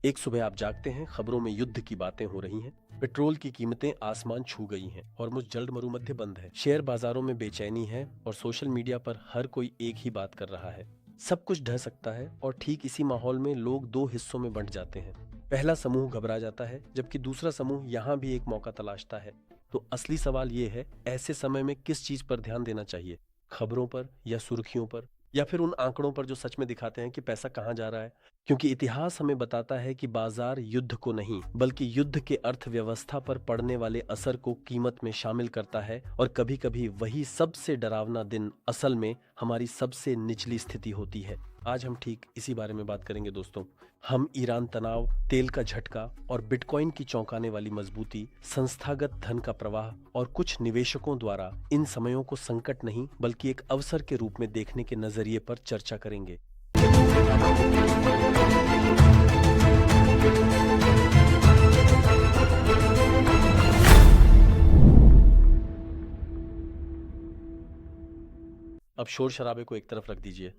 एक सुबह आप जागते हैं, खबरों में युद्ध की बातें हो रही हैं, पेट्रोल की कीमतें आसमान छू गई हैं, हॉर्मुज़ जल्द मरुमध्य बंद है, शेयर बाजारों में बेचैनी है और सोशल मीडिया पर हर कोई एक ही बात कर रहा है। सब कुछ ढह सकता है और ठीक इसी माहौल में लोग दो हिस्सों में बंट जाते हैं। पहला समूह घबरा जाता है, जबकि दूसरा समूह यहाँ भी एक मौका तलाशता है। तो असली सवाल ये है, ऐसे समय में किस चीज पर ध्यान देना चाहिए? खबरों पर या सुर्खियों पर, या फिर उन आंकड़ों पर जो सच में दिखाते हैं कि पैसा कहाँ जा रहा है? क्योंकि इतिहास हमें बताता है कि बाजार युद्ध को नहीं बल्कि युद्ध के अर्थव्यवस्था पर पड़ने वाले असर को कीमत में शामिल करता है, और कभी कभी वही सबसे डरावना दिन असल में हमारी सबसे निचली स्थिति होती है। आज हम ठीक इसी बारे में बात करेंगे दोस्तों। हम ईरान तनाव, तेल का झटका और बिटकॉइन की चौंकाने वाली मजबूती, संस्थागत धन का प्रवाह और कुछ निवेशकों द्वारा इन समयों को संकट नहीं बल्कि एक अवसर के रूप में देखने के नजरिए पर चर्चा करेंगे। अब शोर शराबे को एक तरफ रख दीजिए।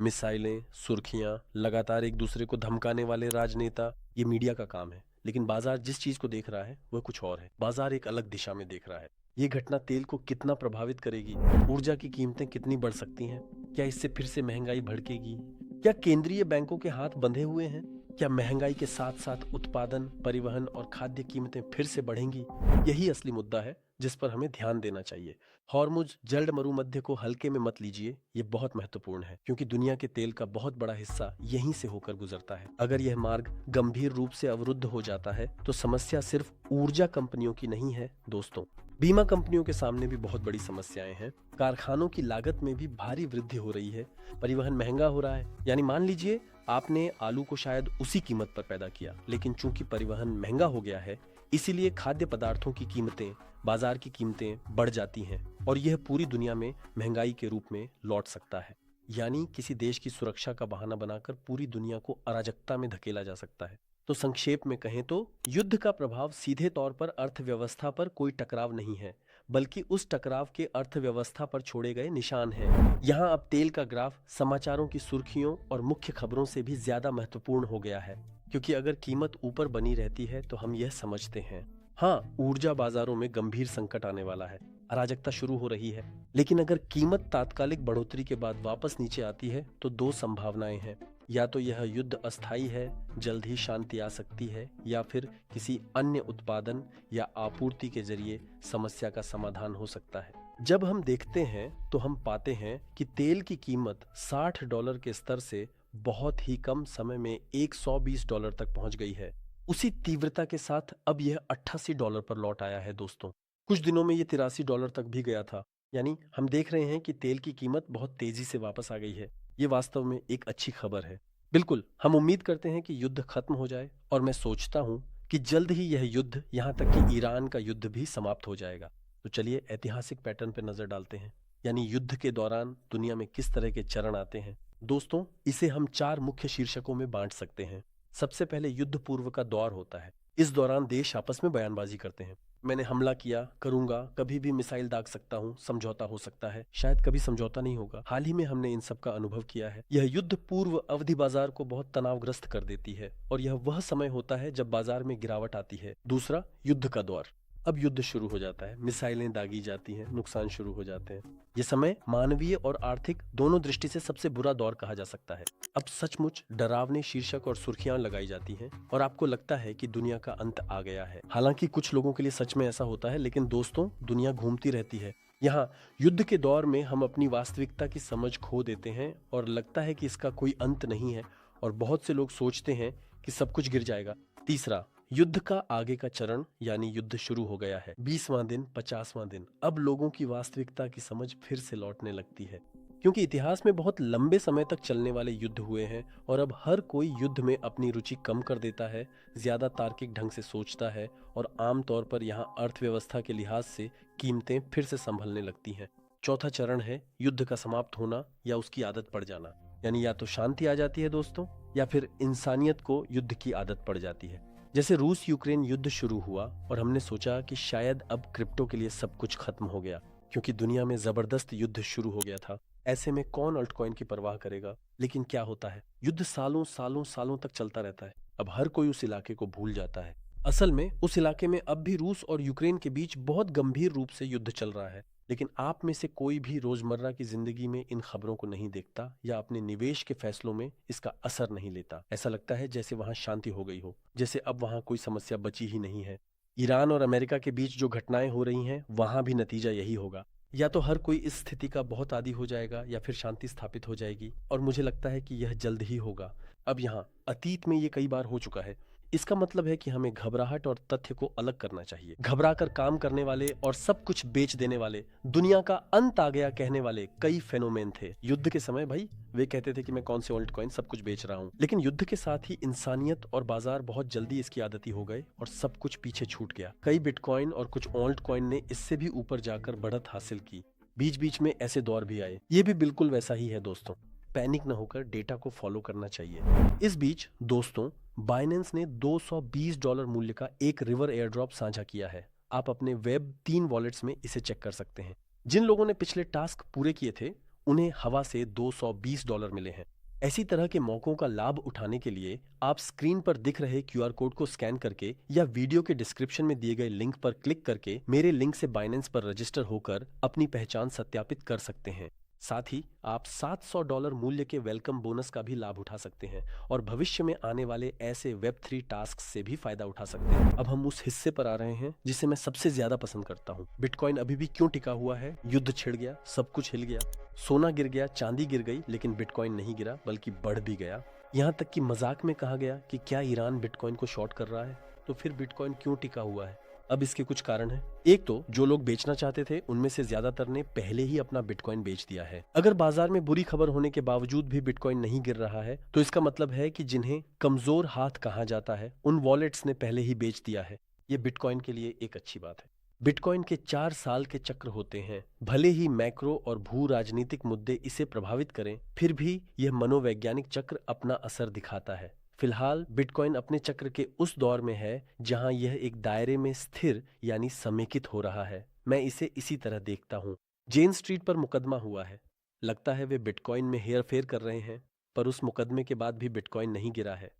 मिसाइलें, सुर्खियां, लगातार एक दूसरे को धमकाने वाले राजनेता, ये मीडिया का काम है। लेकिन बाजार जिस चीज को देख रहा है वह कुछ और है। बाजार एक अलग दिशा में देख रहा है। ये घटना तेल को कितना प्रभावित करेगी? ऊर्जा की कीमतें कितनी बढ़ सकती हैं? क्या इससे फिर से महंगाई भड़केगी? क्या केंद्रीय बैंकों के हाथ बंधे हुए हैं? क्या महंगाई के साथ साथ उत्पादन, परिवहन और खाद्य कीमतें फिर से बढ़ेंगी? यही असली मुद्दा है जिस पर हमें ध्यान देना चाहिए। हॉर्मुज जल्द मरुमध्य को हल्के में मत लीजिए, ये बहुत महत्वपूर्ण है क्योंकि दुनिया के तेल का बहुत बड़ा हिस्सा यहीं से होकर गुजरता है। अगर यह मार्ग गंभीर रूप से अवरुद्ध हो जाता है तो समस्या सिर्फ ऊर्जा कंपनियों की नहीं है दोस्तों। बीमा कंपनियों के सामने भी बहुत बड़ी समस्याएं हैं। कारखानों की लागत में भी भारी वृद्धि हो रही है। परिवहन महंगा हो रहा है। यानी मान लीजिए आपने आलू को शायद उसी कीमत पर पैदा किया, लेकिन चूंकि परिवहन महंगा हो गया है, इसीलिए खाद्य पदार्थों की कीमतें, बाजार की कीमतें बढ़ जाती हैं और यह पूरी दुनिया में महंगाई के रूप में लौट सकता है। यानी किसी देश की सुरक्षा का बहाना बनाकर पूरी दुनिया को अराजकता में धकेला जा सकता है। तो संक्षेप में कहें तो युद्ध का प्रभाव सीधे तौर पर अर्थव्यवस्था पर कोई टकराव नहीं है, बल्कि उस टकराव के अर्थव्यवस्था पर छोड़े गए निशान हैं। यहाँ अब तेल का ग्राफ समाचारों की सुर्खियों और मुख्य खबरों से भी ज्यादा महत्वपूर्ण हो गया है, क्योंकि अगर कीमत ऊपर बनी रहती है तो हम यह समझते हैं, हाँ, ऊर्जा बाजारों में गंभीर संकट आने वाला है, अराजकता शुरू हो रही है। लेकिन अगर कीमत तात्कालिक बढ़ोतरी के बाद वापस नीचे आती है तो दो संभावनाएं हैं। या तो यह युद्ध अस्थायी है, जल्द ही शांति आ सकती है, या फिर किसी अन्य उत्पादन या आपूर्ति के जरिए समस्या का समाधान हो सकता है। जब हम देखते हैं तो हम पाते हैं कि तेल की कीमत $60 के स्तर से बहुत ही कम समय में $120 तक पहुंच गई है। उसी तीव्रता के साथ अब यह $88 पर लौट आया है दोस्तों। कुछ दिनों में यह $83 तक भी गया था। यानी हम देख रहे हैं कि तेल की कीमत बहुत तेजी से वापस आ गई है। ये वास्तव में एक अच्छी खबर है। बिल्कुल, हम उम्मीद करते हैं कि युद्ध खत्म हो जाए, और मैं सोचता हूं कि जल्द ही यह युद्ध, यहां तक कि ईरान का युद्ध भी समाप्त हो जाएगा। तो चलिए ऐतिहासिक पैटर्न पर नजर डालते हैं, यानी युद्ध के दौरान दुनिया में किस तरह के चरण आते हैं। दोस्तों, इसे हम 4 मुख्य शीर्षकों में बांट सकते हैं। सबसे पहले युद्ध पूर्व का दौर होता है। इस दौरान देश आपस में बयानबाजी करते हैं। मैंने हमला किया, करूंगा, कभी भी मिसाइल दाग सकता हूं, समझौता हो सकता है, शायद कभी समझौता नहीं होगा। हाल ही में हमने इन सब का अनुभव किया है। यह युद्ध पूर्व अवधि बाजार को बहुत तनावग्रस्त कर देती है, और यह वह समय होता है जब बाजार में गिरावट आती है। दूसरा, युद्ध का दौर। अब युद्ध शुरू हो जाता है, मिसाइलें दागी जाती हैं, नुकसान शुरू हो जाते हैं। यह समय मानवीय और आर्थिक दोनों दृष्टि से सबसे बुरा दौर कहा जा सकता है। अब सचमुच डरावने शीर्षक और सुर्खियां लगाई जाती हैं और आपको लगता है कि दुनिया का अंत आ गया है। हालांकि कुछ लोगों के लिए सच में ऐसा होता है, लेकिन दोस्तों, दुनिया घूमती रहती है। यहाँ युद्ध के दौर में हम अपनी वास्तविकता की समझ खो देते हैं और लगता है कि इसका कोई अंत नहीं है, और बहुत से लोग सोचते हैं कि सब कुछ गिर जाएगा। तीसरा, युद्ध का आगे का चरण, यानी युद्ध शुरू हो गया है। 20वां दिन, 50वां दिन, अब लोगों की वास्तविकता की समझ फिर से लौटने लगती है, क्योंकि इतिहास में बहुत लंबे समय तक चलने वाले युद्ध हुए हैं, और अब हर कोई युद्ध में अपनी रुचि कम कर देता है, ज्यादा तार्किक ढंग से सोचता है, और आमतौर पर यहाँ अर्थव्यवस्था के लिहाज से कीमतें फिर से संभलने लगती हैं। चौथा चरण है युद्ध का समाप्त होना या उसकी आदत पड़ जाना, यानी या तो शांति आ जाती है दोस्तों, या फिर इंसानियत को युद्ध की आदत पड़ जाती है। जैसे रूस यूक्रेन युद्ध शुरू हुआ और हमने सोचा कि शायद अब क्रिप्टो के लिए सब कुछ खत्म हो गया, क्योंकि दुनिया में जबरदस्त युद्ध शुरू हो गया था। ऐसे में कौन अल्टकॉइन की परवाह करेगा? लेकिन क्या होता है, युद्ध सालों सालों सालों तक चलता रहता है। अब हर कोई उस इलाके को भूल जाता है। असल में उस इलाके में अब भी रूस और यूक्रेन के बीच बहुत गंभीर रूप से युद्ध चल रहा है, लेकिन आप में से कोई भी रोजमर्रा की जिंदगी में इन खबरों को नहीं देखता या अपने निवेश के फैसलों में इसका असर नहीं लेता। ऐसा लगता है जैसे वहां शांति हो गई हो, जैसे अब वहां कोई समस्या बची ही नहीं है। ईरान और अमेरिका के बीच जो घटनाएं हो रही हैं, वहां भी नतीजा यही होगा। या तो हर कोई इस स्थिति का बहुत आदी हो जाएगा या फिर शांति स्थापित हो जाएगी, और मुझे लगता है कि यह जल्द ही होगा। अब यहाँ अतीत में ये कई बार हो चुका है। इसका मतलब है कि हमें घबराहट और तथ्य को अलग करना चाहिए। घबराकर काम करने वाले और सब कुछ बेच देने वाले, दुनिया का अंत आ गया कहने वाले कई फेनोमेन थे युद्ध के समय। भाई वे कहते थे कि मैं कौन से ऑल्ट कॉइन सब कुछ बेच रहा हूँ, लेकिन युद्ध के साथ ही इंसानियत और बाजार बहुत जल्दी इसकी आदती हो गए और सब कुछ पीछे छूट गया। कई बिटकॉइन और कुछ ऑल्ट कॉइन ने इससे भी ऊपर जाकर बढ़त हासिल की। बीच बीच में ऐसे दौर भी आए। ये भी बिल्कुल वैसा ही है दोस्तों। पैनिक न होकर डेटा को फॉलो करना चाहिए। इस बीच दोस्तों, बाइनेंस ने $220 मूल्य का एक रिवर एयर ड्रॉप साझा किया है। आप अपने वेब 3 वॉलेट्स में इसे चेक कर सकते हैं। जिन लोगों ने पिछले टास्क पूरे किए थे, उन्हें हवा से $220 मिले हैं। ऐसी तरह के मौकों का लाभ उठाने के लिए आप स्क्रीन पर दिख रहे QR कोड को स्कैन करके या वीडियो के डिस्क्रिप्शन में दिए गए लिंक पर क्लिक करके मेरे लिंक से बाइनेंस पर रजिस्टर होकर अपनी पहचान सत्यापित कर सकते हैं। साथ ही आप $700 मूल्य के वेलकम बोनस का भी लाभ उठा सकते हैं और भविष्य में आने वाले ऐसे Web3 टास्क से भी फायदा उठा सकते हैं। अब हम उस हिस्से पर आ रहे हैं जिसे मैं सबसे ज्यादा पसंद करता हूँ। बिटकॉइन अभी भी क्यों टिका हुआ है? युद्ध छिड़ गया, सब कुछ हिल गया, सोना गिर गया, चांदी गिर गई, लेकिन बिटकॉइन नहीं गिरा बल्कि बढ़ भी गया। यहाँ तक कि मजाक में कहा गया कि क्या ईरान बिटकॉइन को शॉर्ट कर रहा है? तो फिर बिटकॉइन क्यों टिका हुआ है? अब इसके कुछ कारण हैं। एक तो जो लोग बेचना चाहते थे उनमें से ज्यादातर ने पहले ही अपना बिटकॉइन बेच दिया है। अगर बाजार में बुरी खबर होने के बावजूद भी बिटकॉइन नहीं गिर रहा है, तो इसका मतलब है कि जिन्हें कमजोर हाथ कहा जाता है, उन वॉलेट्स ने पहले ही बेच दिया है। ये बिटकॉइन के लिए एक अच्छी बात है। बिटकॉइन के 4 साल के चक्र होते हैं। भले ही मैक्रो और भू राजनीतिक मुद्दे इसे प्रभावित करें, फिर भी यह मनोवैज्ञानिक चक्र अपना असर दिखाता है। फिलहाल बिटकॉइन अपने चक्र के उस दौर में है जहां यह एक दायरे में स्थिर यानी समेकित हो रहा है। मैं इसे इसी तरह देखता हूं। जेन स्ट्रीट पर मुकदमा हुआ है। लगता है वे बिटकॉइन में हेरफेर कर रहे हैं, पर उस मुकदमे के बाद भी बिटकॉइन नहीं गिरा है।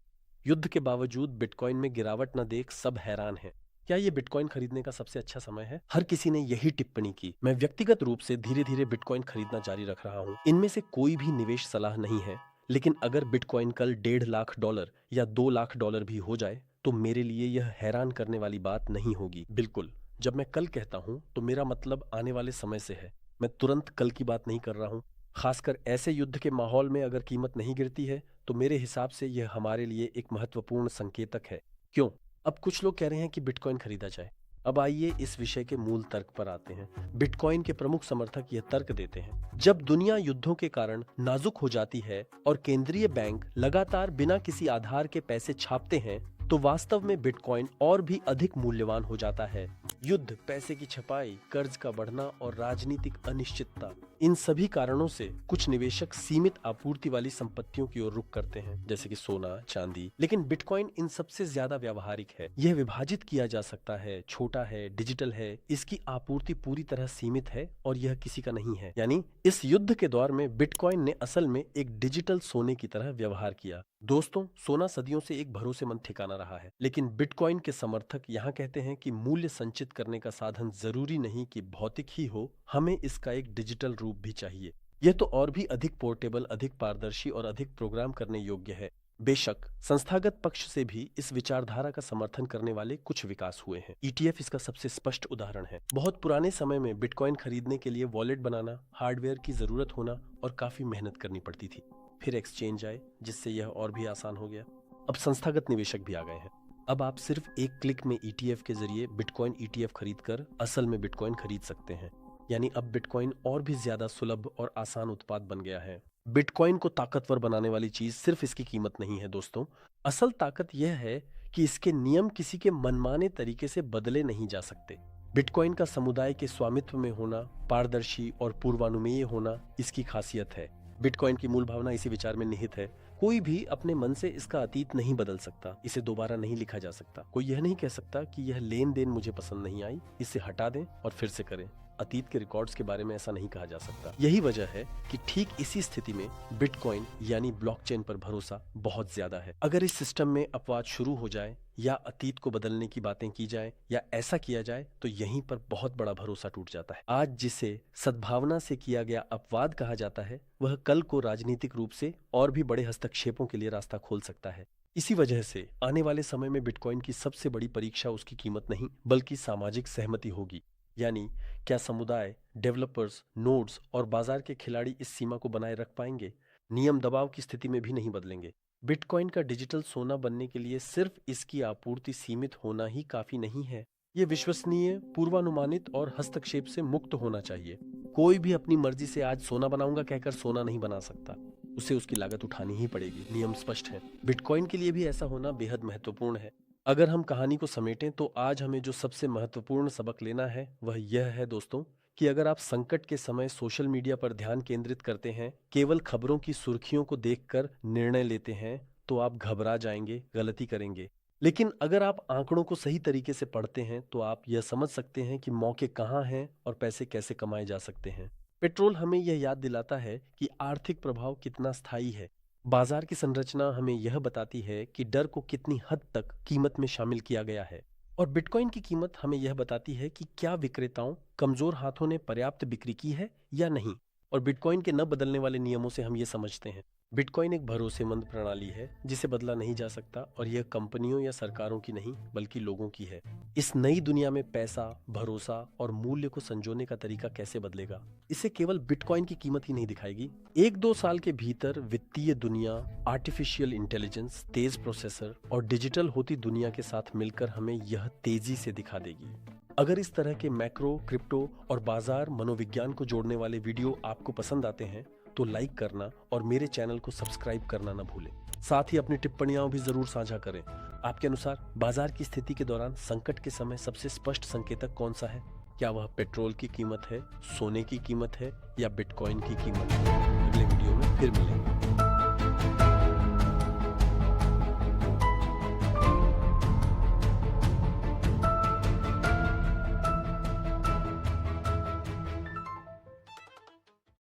युद्ध के बावजूद बिटकॉइन में गिरावट न देख सब हैरान हैं। क्या ये बिटकॉइन खरीदने का सबसे अच्छा समय है? हर किसी ने यही टिप्पणी की। मैं व्यक्तिगत रूप से धीरे धीरे बिटकॉइन खरीदना जारी रख रहा हूँ। इनमें से कोई भी निवेश सलाह नहीं है, लेकिन अगर बिटकॉइन कल $1.5 लाख या $2 लाख भी हो जाए तो मेरे लिए यह हैरान करने वाली बात नहीं होगी। बिल्कुल, जब मैं कल कहता हूं तो मेरा मतलब आने वाले समय से है। मैं तुरंत कल की बात नहीं कर रहा हूं। खासकर ऐसे युद्ध के माहौल में अगर कीमत नहीं गिरती है तो मेरे हिसाब से यह हमारे लिए एक महत्वपूर्ण संकेतक है। क्यों? अब कुछ लोग कह रहे हैं कि बिटकॉइन खरीदा जाए। अब आइए इस विषय के मूल तर्क पर आते हैं। बिटकॉइन के प्रमुख समर्थक यह तर्क देते हैं, जब दुनिया युद्धों के कारण नाजुक हो जाती है और केंद्रीय बैंक लगातार बिना किसी आधार के पैसे छापते हैं, तो वास्तव में बिटकॉइन और भी अधिक मूल्यवान हो जाता है। युद्ध, पैसे की छपाई, कर्ज का बढ़ना और राजनीतिक अनिश्चितता, इन सभी कारणों से कुछ निवेशक सीमित आपूर्ति वाली संपत्तियों की ओर रुख करते हैं, जैसे कि सोना, चांदी। लेकिन बिटकॉइन इन सबसे ज्यादा व्यावहारिक है। यह विभाजित किया जा सकता है, छोटा है, डिजिटल है, इसकी आपूर्ति पूरी तरह सीमित है और यह किसी का नहीं है। यानी इस युद्ध के दौर में बिटकॉइन ने असल में एक डिजिटल सोने की तरह व्यवहार किया। दोस्तों, सोना सदियों से एक भरोसेमंद ठिकाना रहा है, लेकिन बिटकॉइन के समर्थक यहाँ कहते हैं कि मूल्य संचित करने का साधन जरूरी नहीं कि भौतिक ही हो, हमें इसका एक डिजिटल रूप भी चाहिए। यह तो और भी अधिक पोर्टेबल, अधिक पारदर्शी और अधिक प्रोग्राम करने योग्य है। बेशक संस्थागत पक्ष से भी इस विचारधारा का समर्थन करने वाले कुछ विकास हुए हैं। ETF इसका सबसे स्पष्ट उदाहरण है। बहुत पुराने समय में बिटकॉइन खरीदने के लिए वॉलेट बनाना, हार्डवेयर की जरूरत होना और काफी मेहनत करनी पड़ती थी। फिर एक्सचेंज आए, जिससे यह और भी आसान हो गया। अब संस्थागत निवेशक भी आ गए हैं। अब आप सिर्फ एक क्लिक में ETF के जरिए बिटकॉइन ETF खरीदकर असल में बिटकॉइन खरीद सकते हैं। यानी अब बिटकॉइन और भी ज्यादा सुलभ और आसान उत्पाद बन गया है। बिटकॉइन को ताकतवर बनाने वाली चीज सिर्फ इसकी कीमत नहीं है दोस्तों। असल ताकत यह है कि इसके नियम किसी के मनमाने तरीके से बदले नहीं जा सकते। बिटकॉइन का समुदाय के स्वामित्व में होना, पारदर्शी और पूर्वानुमेय होना इसकी खासियत है। बिटकॉइन की मूल भावना इसी विचार में निहित है। कोई भी अपने मन से इसका अतीत नहीं बदल सकता, इसे दोबारा नहीं लिखा जा सकता। कोई यह नहीं कह सकता कि यह लेन देन मुझे पसंद नहीं आई, इसे हटा दें और फिर से करें। अतीत के रिकॉर्ड्स के बारे में ऐसा नहीं कहा जा सकता। यही वजह है कि ठीक इसी स्थिति में बिटकॉइन यानी ब्लॉकचेन पर भरोसा बहुत ज्यादा है। अगर इस सिस्टम में अपवाद शुरू हो जाए या अतीत को बदलने की बातें की जाए या ऐसा किया जाए तो यहीं पर बहुत बड़ा भरोसा टूट जाता है। आज जिसे सद्भावना से किया गया अपवाद कहा जाता है, वह कल को राजनीतिक रूप से और भी बड़े हस्तक्षेपों के लिए रास्ता खोल सकता है। इसी वजह से आने वाले समय में बिटकॉइन की सबसे बड़ी परीक्षा उसकी कीमत नहीं बल्कि सामाजिक सहमति होगी। यानी क्या समुदाय, डेवलपर्स, नोड्स और बाजार के खिलाड़ी इस सीमा को बनाए रख पाएंगे? नियम दबाव की स्थिति में भी नहीं बदलेंगे। बिटकॉइन का डिजिटल सोना बनने के लिए सिर्फ इसकी आपूर्ति सीमित होना ही काफी नहीं है। ये विश्वसनीय, पूर्वानुमानित और हस्तक्षेप से मुक्त होना चाहिए। कोई भी अपनी मर्जी से आज सोना बनाऊंगा कहकर सोना नहीं बना सकता। उसे उसकी लागत उठानी ही पड़ेगी। नियम स्पष्ट है। बिटकॉइन के लिए भी ऐसा होना बेहद महत्वपूर्ण है। अगर हम कहानी को समेटें तो आज हमें जो सबसे महत्वपूर्ण सबक लेना है वह यह है दोस्तों कि अगर आप संकट के समय सोशल मीडिया पर ध्यान केंद्रित करते हैं, केवल खबरों की सुर्खियों को देखकर निर्णय लेते हैं, तो आप घबरा जाएंगे, गलती करेंगे। लेकिन अगर आप आंकड़ों को सही तरीके से पढ़ते हैं तो आप यह समझ सकते हैं कि मौके कहाँ हैं और पैसे कैसे कमाए जा सकते हैं। पेट्रोल हमें यह याद दिलाता है कि आर्थिक प्रभाव कितना स्थायी है। बाजार की संरचना हमें यह बताती है कि डर को कितनी हद तक कीमत में शामिल किया गया है। और बिटकॉइन की कीमत हमें यह बताती है कि क्या विक्रेताओं, कमजोर हाथों ने पर्याप्त बिक्री की है या नहीं। और बिटकॉइन के न बदलने वाले नियमों से हम ये समझते हैं, बिटकॉइन एक भरोसेमंद प्रणाली है जिसे बदला नहीं जा सकता और यह कंपनियों या सरकारों की नहीं बल्कि लोगों की है। इस नई दुनिया में पैसा, भरोसा और मूल्य को संजोने का तरीका कैसे बदलेगा, इसे केवल बिटकॉइन की कीमत ही नहीं दिखाएगी। 1-2 साल के भीतर वित्तीय दुनिया, आर्टिफिशियल इंटेलिजेंस, तेज प्रोसेसर और डिजिटल होती दुनिया के साथ मिलकर हमें यह तेजी से दिखा देगी। अगर इस तरह के मैक्रो, क्रिप्टो और बाजार मनोविज्ञान को जोड़ने वाले वीडियो आपको पसंद आते हैं तो लाइक करना और मेरे चैनल को सब्सक्राइब करना ना भूलें। साथ ही अपनी टिप्पणियां भी जरूर साझा करें। आपके अनुसार बाजार की स्थिति के दौरान संकट के समय सबसे स्पष्ट संकेतक कौन सा है? क्या वह पेट्रोल की कीमत है, सोने की कीमत है या बिटकॉइन की कीमत है? अगले वीडियो में फिर मिलेंगे।